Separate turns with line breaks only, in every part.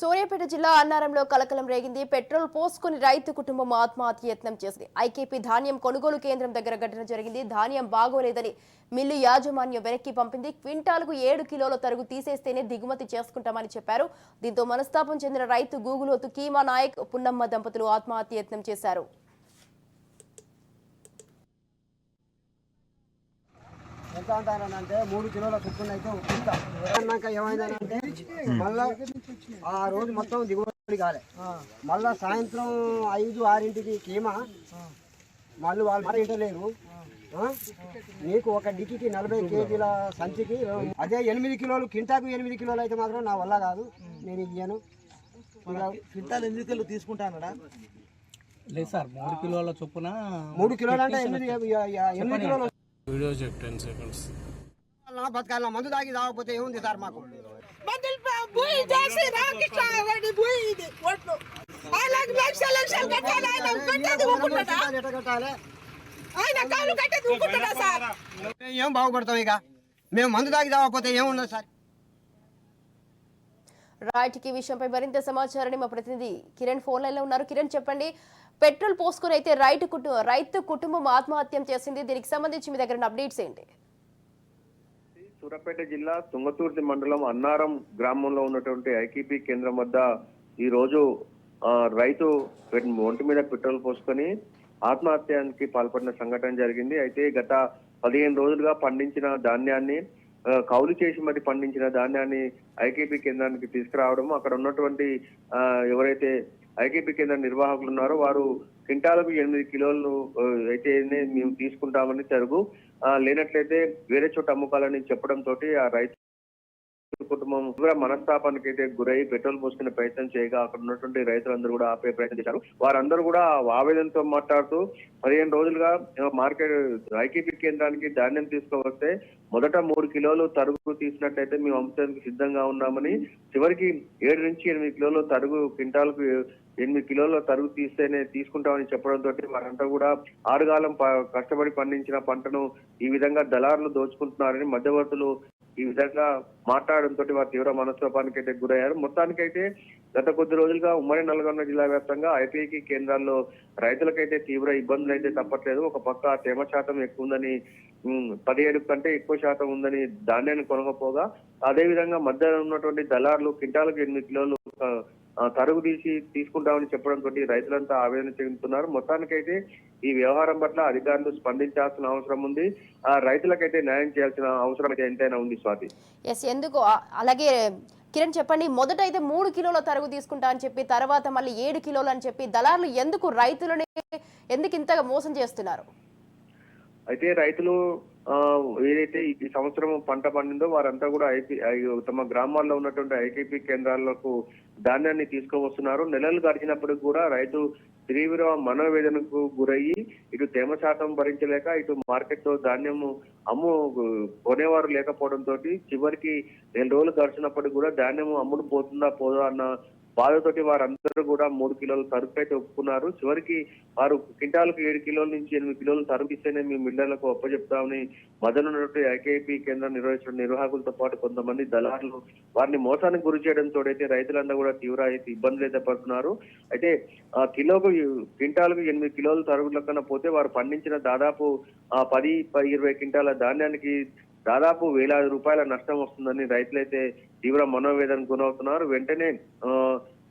సూర్యాపేట జిల్లా అన్నారంలో కలకలం రేగింది. పెట్రోల్ పోసుకుని రైతు కుటుంబం ఆత్మహత్య యత్నం చేసింది. ఐకేపీ ధాన్యం కొనుగోలు కేంద్రం దగ్గర ఘటన జరిగింది. ధాన్యం బాగోలేదని మిల్లు యాజమాన్యం వెనక్కి పంపింది. క్వింటాలకు 7 కిలోల తరుగు తీసేస్తేనే దిగుమతి చేసుకుంటామని చెప్పారు. దీంతో మనస్తాపం చెందిన రైతు గూగులోతు కీమా నాయక్ పున్నమ్మ దంపతులు ఆత్మహత్య యత్నం చేశారు.
ఎంత అంటారంటే 3 కిలోల చొప్పున అయితే ఒప్పిస్తాం. అన్నాక ఏమైందంటే మళ్ళా ఆ రోజు మొత్తం దిగుబడి కాలే. మళ్ళా సాయంత్రం 5-6కి కీమా మళ్ళీ వాళ్ళు మారింటలేరు. నీకు ఒక డిక్కికి 40 కేజీల సంచికి అదే 8 కిలోలు కింటాకు 8 కిలోలు అయితే మాత్రం నా వల్ల కాదు, నేను ఇయ్యాను.
క్వింటాల్ 8 కిలోలు తీసుకుంటానడా?
లేదు సార్, 3 కిలోల చొప్పున
3 కిలోలు అంటే 8 కిలోలు
వీడియో చెక్ 10 సెకండ్స్.
బతకాల మందు తాగి తాగకపోతే ఏముంది సార్ మాకు? ఏం బాగుపడతాం ఇక మేము మందు తాగి తాగకపోతే ఏముండదు సార్.
రైట్, ఈ విషయంపై మరింత సమాచారాన్ని మా ప్రతినిధి కిరణ్ ఫోన్ లైన్ లో ఉన్నారు. కిరణ్ చెప్పండి, పెట్రోల్ పోసుకుని అయితే రైతు కుటుంబం ఆత్మహత్యం చేసింది. దీనికి సంబంధించి మీ దగ్గర అప్డేట్స్ ఏంటి?
సూర్యాపేట జిల్లా తుంగతుర్తి మండలం అన్నారం గ్రామంలో ఉన్నటువంటి ఐకేపీ కేంద్రం వద్ద ఈ రోజు రైతు ఒంటి మీద పెట్రోల్ పోసుకొని ఆత్మహత్యానికి పాల్పడిన సంఘటన జరిగింది. అయితే గత 15 రోజులుగా పండించిన ధాన్యాన్ని కౌలు చేసి మరి పండించిన ధాన్యాన్ని ఐకేపీ కేంద్రానికి తీసుకురావడం, అక్కడ ఉన్నటువంటి ఎవరైతే ఐకేపీ కేంద్ర నిర్వాహకులు ఉన్నారో వారు క్వింటాలకు 8 కిలోలు అయితేనే మేము తీసుకుంటామని తరుగు లేనట్లయితే వేరే చోట అమ్ముకోవాలని చెప్పడంతో ఆ రైతు కుటుంబం మనస్తాపానికి అయితే గురై పెట్రోల్ పోసుకునే ప్రయత్నం చేయగా అక్కడ ఉన్నటువంటి రైతులందరూ కూడా ఆపే ప్రయత్నం చేశారు. వారందరూ కూడా ఆవేదనతో మాట్లాడుతూ 15 రోజులుగా మార్కెట్ ఐకేపీ కేంద్రానికి ధాన్యం తీసుకువస్తే మొదట 3 కిలోలు తరుగు తీసినట్లయితే మేము అమ్ముతానికి సిద్ధంగా ఉన్నామని, చివరికి 7 నుంచి 8 కిలోలు తరుగు క్వింటాలకు 8 కిలోల తరుగు తీస్తేనే తీసుకుంటామని చెప్పడంతో వారంతా కూడా ఆరుగాలం కష్టపడి పండించిన పంటను ఈ విధంగా దళారులు దోచుకుంటున్నారని మధ్యవర్తులు ఈ విధంగా మాట్లాడడంతో వారు తీవ్ర మనస్తాపానికి అయితే గురయ్యారు. మొత్తానికైతే గత కొద్ది రోజులుగా ఉమ్మడి నల్గొండ జిల్లా వ్యాప్తంగా ఐకేపీ కేంద్రాల్లో రైతులకైతే తీవ్ర ఇబ్బందులు అయితే తప్పట్లేదు. ఒక పక్క తేమ శాతం ఎక్కువ ఉందని 17 కంటే ఎక్కువ శాతం ఉందని ధాన్యాన్ని కొనకపోగా, అదే విధంగా మధ్య ఉన్నటువంటి దళారులు క్వింటాలకు 8 కిలోలు తరుగు తీసి తీసుకుంటామని చెప్పడంతో రైతులంతా ఆవేదన చెందుతున్నారు. మొత్తానికైతే ఈ వ్యవహారం పట్ల అధికారులు స్పందించాల్సిన అవసరం ఉంది. ఆ రైతులకైతే న్యాయం చేయాల్సిన అవసరం అయితే ఎంతైనా ఉంది. స్వాతి,
ఎందుకు అలాగే కిరణ్ చెప్పండి, మొదట అయితే 3 కిలోల తరుగు తీసుకుంటా అని చెప్పి తర్వాత మళ్ళీ 7 కిలోలు అని చెప్పి దళారులు ఎందుకు ఇంతగా మోసం చేస్తున్నారు?
అయితే రైతులు ఏదైతే ఈ సంవత్సరం పంట పండిందో వారంతా కూడా తమ గ్రామాల్లో ఉన్నటువంటి ఐకేపీ కేంద్రాలకు ధాన్యాన్ని తీసుకువస్తున్నారు. నెలలు గడిచినప్పటికి కూడా రైతు తీవ్ర మనోవేదనకు గురయ్యి ఇటు తేమ శాతం భరించలేక ఇటు మార్కెట్ లో ధాన్యము కొనేవారు లేకపోవడంతో చివరికి 2 రోజులు గడిచినప్పటికి కూడా ధాన్యము అమ్ముడు పోతుందా పోదా అన్న బాధతోటి వారందరూ కూడా 3 కిలోల తరుగు అయితే ఒప్పుకున్నారు. చివరికి వారు క్వింటాలకు 7 కిలోల నుంచి 8 కిలోలు తరుగు ఇస్తేనే మేము మిల్లర్లకు ఒప్పచెప్తామని మొదలున్నటువంటి ఐకేపీ కేంద్రం నిర్వహించిన నిర్వాహకులతో పాటు కొంతమంది దళారులు వారిని మోసానికి గురి చేయడంతో అయితే రైతులందరూ కూడా తీవ్ర ఇబ్బందులు అయితే పడుతున్నారు. అయితే క్వింటాలకు 8 కిలోలు తరుగుల కన్నా పోతే వారు పండించిన దాదాపు 10-20 క్వింటాల ధాన్యానికి దాదాపు వేలాది రూపాయల నష్టం వస్తుందని రైతులైతే తీవ్ర మనోవేదనకు గురవుతున్నారు. వెంటనే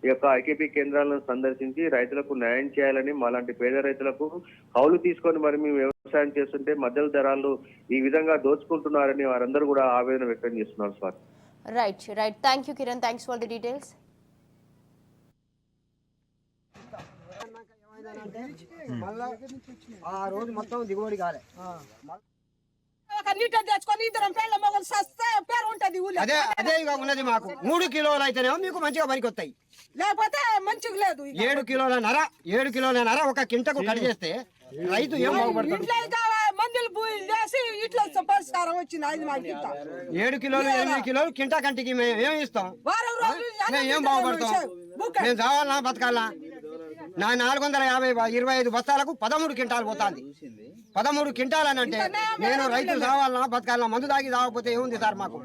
ఈ యొక్క ఐకేపీ కేంద్రాలను సందర్శించి రైతులకు న్యాయం చేయాలని, మాలాంటి పేద రైతులకు కౌలు తీసుకొని మరి మేము వ్యవసాయం చేస్తుంటే మధ్యల ధరలు ఈ విధంగా దోచుకుంటున్నారని వారందరూ కూడా ఆవేదన వ్యక్తం చేస్తున్నారు. Swathi,
right thank you Kiran, thanks for the details.
మళ్ళా ఆ రోజు మొత్తం దిగుబడి కాలే. అదే ఇక ఉన్నది మాకు 3 కిలోలు అయితేనేమో మీకు మంచిగా పనికి వస్తాయి,
లేకపోతే మంచిగా లేదు.
7 కిలోలన్నర ఒక కింటకు కట్ చేస్తే రైతు ఏం బాగుపడతాడు?
మందులు పూజలు చేసి ఇట్లా పరిష్కారం వచ్చింది.
7 కిలోలు 8 కిలోలు కింటా కంటికి మేము ఏమి ఇస్తాం? మేము ఏం బాగుపడతాం? మేము చావాలన్నా బతకాలనా? నా 425 బస్తాలకు 13 క్వింటాలు పోతుంది. 13 క్వింటాలు అని అంటే నేను రైతు చావాలన్నా బతకాలన్నా? మందు తాగి తాగకపోతే ఏముంది సార్ మాకు?